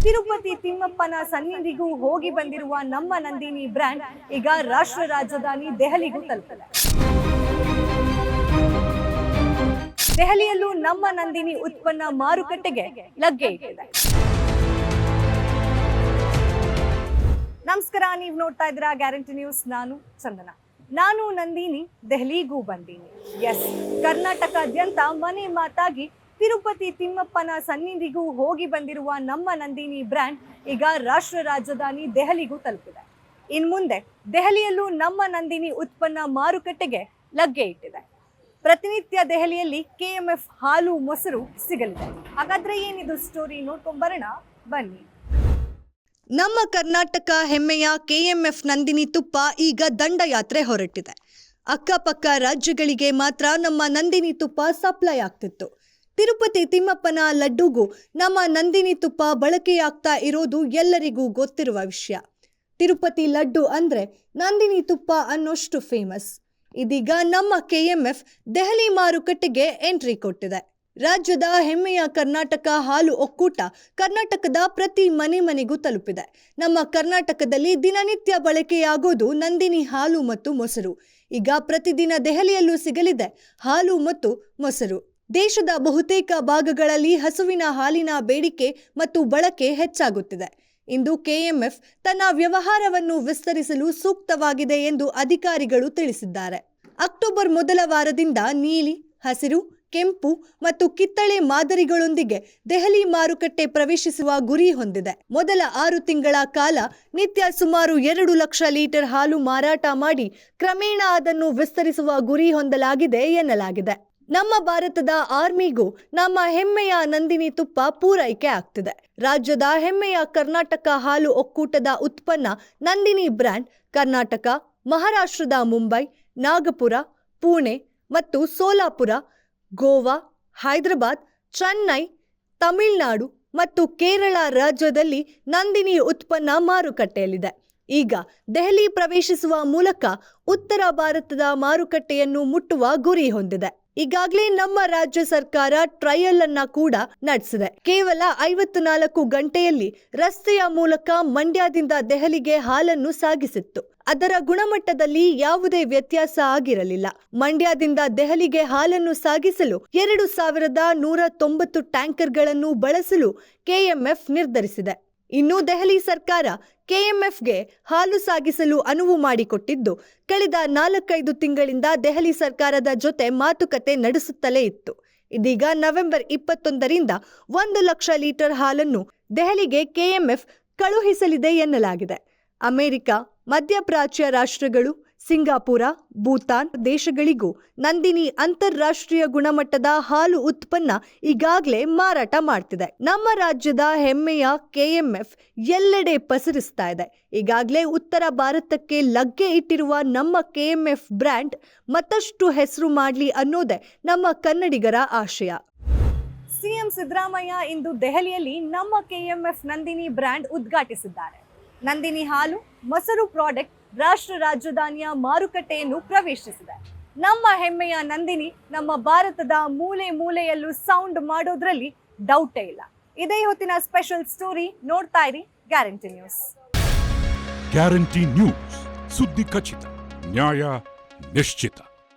ತಿರುಪತಿ ತಿಮ್ಮಪ್ಪನ ಸನ್ನಿಧಿಗೂ ಹೋಗಿ ಬಂದಿರುವ ನಮ್ಮ ನಂದಿನಿ ಬ್ರ್ಯಾಂಡ್ ಈಗ ರಾಷ್ಟ್ರ ರಾಜಧಾನಿ ದೆಹಲಿಗೂ ತಲುಪಿದೆ. ದೆಹಲಿಯಲ್ಲೂ ನಮ್ಮ ನಂದಿನಿ ಉತ್ಪನ್ನ ಮಾರುಕಟ್ಟೆಗೆ ಲಗ್ಗೆ ಇಟ್ಟಿದೆ. ನಮಸ್ಕಾರ, ನೀವು ನೋಡ್ತಾ ಇದ್ದೀರಾ ಗ್ಯಾರಂಟಿ ನ್ಯೂಸ್. ನಾನು ಚಂದನ. ನಾನು ನಂದಿನಿ ದೆಹಲಿಗೂ ಬಂದೀನಿ. ಎಸ್, ಕರ್ನಾಟಕಾದ್ಯಂತ ಮನೆ ಮಾತಾಗಿ ತಿರುಪತಿ ತಿಮ್ಮಪ್ಪನ ಸನ್ನಿಧಿಗೂ ಹೋಗಿ ಬಂದಿರುವ ನಮ್ಮ ನಂದಿನಿ ಬ್ರ್ಯಾಂಡ್ ಈಗ ರಾಷ್ಟ್ರ ರಾಜಧಾನಿ ದೆಹಲಿಗೂ ತಲುಪಿದೆ. ಇನ್ನು ಮುಂದೆ ದೆಹಲಿಯಲ್ಲೂ ನಮ್ಮ ನಂದಿನಿ ಉತ್ಪನ್ನ ಮಾರುಕಟ್ಟೆಗೆ ಲಗ್ಗೆ ಇಟ್ಟಿದೆ. ಪ್ರತಿನಿತ್ಯ ದೆಹಲಿಯಲ್ಲಿ KMF ಹಾಲು ಮೊಸರು ಸಿಗಲಿದೆ. ಹಾಗಾದ್ರೆ ಏನಿದು ಸ್ಟೋರಿ, ನೋಡ್ಕೊಂಡ್ಬರೋಣ ಬನ್ನಿ. ನಮ್ಮ ಕರ್ನಾಟಕ ಹೆಮ್ಮೆಯ KMF ನಂದಿನಿ ತುಪ್ಪ ಈಗ ದಂಡಯಾತ್ರೆ ಹೊರಟಿದೆ. ಅಕ್ಕಪಕ್ಕ ರಾಜ್ಯಗಳಿಗೆ ಮಾತ್ರ ನಮ್ಮ ನಂದಿನಿ ತುಪ್ಪ ಸಪ್ಲೈ ಆಗ್ತಿತ್ತು. ತಿರುಪತಿ ತಿಮ್ಮಪ್ಪನ ಲಡ್ಡುಗೂ ನಮ್ಮ ನಂದಿನಿ ತುಪ್ಪ ಬಳಕೆಯಾಗ್ತಾ ಇರೋದು ಎಲ್ಲರಿಗೂ ಗೊತ್ತಿರುವ ವಿಷಯ. ತಿರುಪತಿ ಲಡ್ಡು ಅಂದ್ರೆ ನಂದಿನಿ ತುಪ್ಪ ಅನ್ನೋಷ್ಟು ಫೇಮಸ್. ಇದೀಗ ನಮ್ಮ KMF ದೆಹಲಿ ಮಾರುಕಟ್ಟೆಗೆ ಎಂಟ್ರಿ ಕೊಟ್ಟಿದೆ. ರಾಜ್ಯದ ಹೆಮ್ಮೆಯ ಕರ್ನಾಟಕ ಹಾಲು ಒಕ್ಕೂಟ ಕರ್ನಾಟಕದ ಪ್ರತಿ ಮನೆಗೂ ತಲುಪಿದೆ. ನಮ್ಮ ಕರ್ನಾಟಕದಲ್ಲಿ ದಿನನಿತ್ಯ ಬಳಕೆಯಾಗೋದು ನಂದಿನಿ ಹಾಲು ಮತ್ತು ಮೊಸರು. ಈಗ ಪ್ರತಿದಿನ ದೆಹಲಿಯಲ್ಲೂ ಸಿಗಲಿದೆ ಹಾಲು ಮತ್ತು ಮೊಸರು. ದೇಶದ ಬಹುತೇಕ ಭಾಗಗಳಲ್ಲಿ ಹಸುವಿನ ಹಾಲಿನ ಬೇಡಿಕೆ ಮತ್ತು ಬಳಕೆ ಹೆಚ್ಚಾಗುತ್ತಿದೆ. ಇಂದು KMF ತನ್ನ ವ್ಯವಹಾರವನ್ನು ವಿಸ್ತರಿಸಲು ಸೂಕ್ತವಾಗಿದೆ ಎಂದು ಅಧಿಕಾರಿಗಳು ತಿಳಿಸಿದ್ದಾರೆ. ಅಕ್ಟೋಬರ್ ಮೊದಲ ವಾರದಿಂದ ನೀಲಿ, ಹಸಿರು, ಕೆಂಪು ಮತ್ತು ಕಿತ್ತಳೆ ಮಾದರಿಗಳೊಂದಿಗೆ ದೆಹಲಿ ಮಾರುಕಟ್ಟೆ ಪ್ರವೇಶಿಸುವ ಗುರಿ ಹೊಂದಿದೆ. ಮೊದಲ 6 ತಿಂಗಳ ಕಾಲ ನಿತ್ಯ ಸುಮಾರು 2 ಲಕ್ಷ ಲೀಟರ್ ಹಾಲು ಮಾರಾಟ ಮಾಡಿ ಕ್ರಮೇಣ ಅದನ್ನು ವಿಸ್ತರಿಸುವ ಗುರಿ ಹೊಂದಲಾಗಿದೆ ಎನ್ನಲಾಗಿದೆ. ನಮ್ಮ ಭಾರತದ ಆರ್ಮಿಗೂ ನಮ್ಮ ಹೆಮ್ಮೆಯ ನಂದಿನಿ ತುಪ್ಪ ಪೂರೈಕೆ ಆಗ್ತಿದೆ. ರಾಜ್ಯದ ಹೆಮ್ಮೆಯ ಕರ್ನಾಟಕ ಹಾಲು ಒಕ್ಕೂಟದ ಉತ್ಪನ್ನ ನಂದಿನಿ ಬ್ರ್ಯಾಂಡ್ ಕರ್ನಾಟಕ, ಮಹಾರಾಷ್ಟ್ರದ ಮುಂಬೈ, ನಾಗಪುರ, ಪುಣೆ ಮತ್ತು ಸೋಲಾಪುರ, ಗೋವಾ, ಹೈದರಾಬಾದ್, ಚೆನ್ನೈ, ತಮಿಳುನಾಡು ಮತ್ತು ಕೇರಳ ರಾಜ್ಯದಲ್ಲಿ ನಂದಿನಿ ಉತ್ಪನ್ನ ಮಾರುಕಟ್ಟೆಯಲ್ಲಿದೆ. ಈಗ ದೆಹಲಿ ಪ್ರವೇಶಿಸುವ ಮೂಲಕ ಉತ್ತರ ಭಾರತದ ಮಾರುಕಟ್ಟೆಯನ್ನು ಮುಟ್ಟುವ ಗುರಿ ಹೊಂದಿದೆ. ಈಗಾಗಲೇ ನಮ್ಮ ರಾಜ್ಯ ಸರ್ಕಾರ ಟ್ರಯಲ್ ಅನ್ನ ಕೂಡ ನಡೆಸಿದೆ. ಕೇವಲ 54 ಗಂಟೆಯಲ್ಲಿ ರಸ್ತೆಯ ಮೂಲಕ ಮಂಡ್ಯದಿಂದ ದೆಹಲಿಗೆ ಹಾಲನ್ನು ಸಾಗಿಸಿತ್ತು. ಅದರ ಗುಣಮಟ್ಟದಲ್ಲಿ ಯಾವುದೇ ವ್ಯತ್ಯಾಸ ಆಗಿರಲಿಲ್ಲ. ಮಂಡ್ಯದಿಂದ ದೆಹಲಿಗೆ ಹಾಲನ್ನು ಸಾಗಿಸಲು 2190 ಟ್ಯಾಂಕರ್ಗಳನ್ನು ಬಳಸಲು KMF ನಿರ್ಧರಿಸಿದೆ. ಇನ್ನು ದೆಹಲಿ ಸರ್ಕಾರ KMFಗೆ ಹಾಲು ಸಾಗಿಸಲು ಅನುವು ಮಾಡಿಕೊಟ್ಟಿದ್ದು, ಕಳೆದ 4-5 ತಿಂಗಳಿಂದ ದೆಹಲಿ ಸರ್ಕಾರದ ಜೊತೆ ಮಾತುಕತೆ ನಡೆಸುತ್ತಲೇ ಇತ್ತು. ಇದೀಗ ನವೆಂಬರ್ 21ರಿಂದ 1 ಲಕ್ಷ ಲೀಟರ್ ಹಾಲನ್ನು ದೆಹಲಿಗೆ KMF ಕಳುಹಿಸಲಿದೆ ಎನ್ನಲಾಗಿದೆ. ಅಮೆರಿಕ, ಮಧ್ಯಪ್ರಾಚ್ಯ ರಾಷ್ಟ್ರಗಳು, ಸಿಂಗಾಪುರ, ಭೂತಾನ್ ದೇಶಗಳಿಗೂ ನಂದಿನಿ ಅಂತಾರಾಷ್ಟ್ರೀಯ ಗುಣಮಟ್ಟದ ಹಾಲು ಉತ್ಪನ್ನ ಈಗಾಗಲೇ ಮಾರಾಟ ಮಾಡ್ತಿದೆ. ನಮ್ಮ ರಾಜ್ಯದ ಹೆಮ್ಮೆಯ KMF ಎಲ್ಲೆಡೆ ಪಸರಿಸ್ತಾ ಇದೆ. ಈಗಾಗಲೇ ಉತ್ತರ ಭಾರತಕ್ಕೆ ಲಗ್ಗೆ ಇಟ್ಟಿರುವ ನಮ್ಮ KMF ಬ್ರ್ಯಾಂಡ್ ಮತ್ತಷ್ಟು ಹೆಸರು ಮಾಡಲಿ ಅನ್ನೋದೇ ನಮ್ಮ ಕನ್ನಡಿಗರ ಆಶಯ. ಸಿಎಂ ಸಿದ್ದರಾಮಯ್ಯ ಇಂದು ದೆಹಲಿಯಲ್ಲಿ ನಮ್ಮ KMF ನಂದಿನಿ ಬ್ರ್ಯಾಂಡ್ ಉದ್ಘಾಟಿಸಿದ್ದಾರೆ. ನಂದಿನಿ ಹಾಲು ಮೊಸರು ಪ್ರಾಡಕ್ಟ್ ರಾಷ್ಟ್ರ ರಾಜಧಾನಿಯ ಮಾರುಕಟ್ಟೆಯನ್ನು ಪ್ರವೇಶಿಸಿದೆ. ನಮ್ಮ ಹೆಮ್ಮೆಯ ನಂದಿನಿ ನಮ್ಮ ಭಾರತದ ಮೂಲೆ ಮೂಲೆಯಲ್ಲೂ ಸೌಂಡ್ ಮಾಡೋದ್ರಲ್ಲಿ ಡೌಟೇ ಇಲ್ಲ. ಇದೇ ಹೊತ್ತಿನ ಸ್ಪೆಷಲ್ ಸ್ಟೋರಿ. ನೋಡ್ತಾ ಇರಿ ಗ್ಯಾರಂಟಿ ನ್ಯೂಸ್. ಗ್ಯಾರಂಟಿ ನ್ಯೂಸ್, ಸುದ್ದಿ ಖಚಿತ, ನ್ಯಾಯ ನಿಶ್ಚಿತ.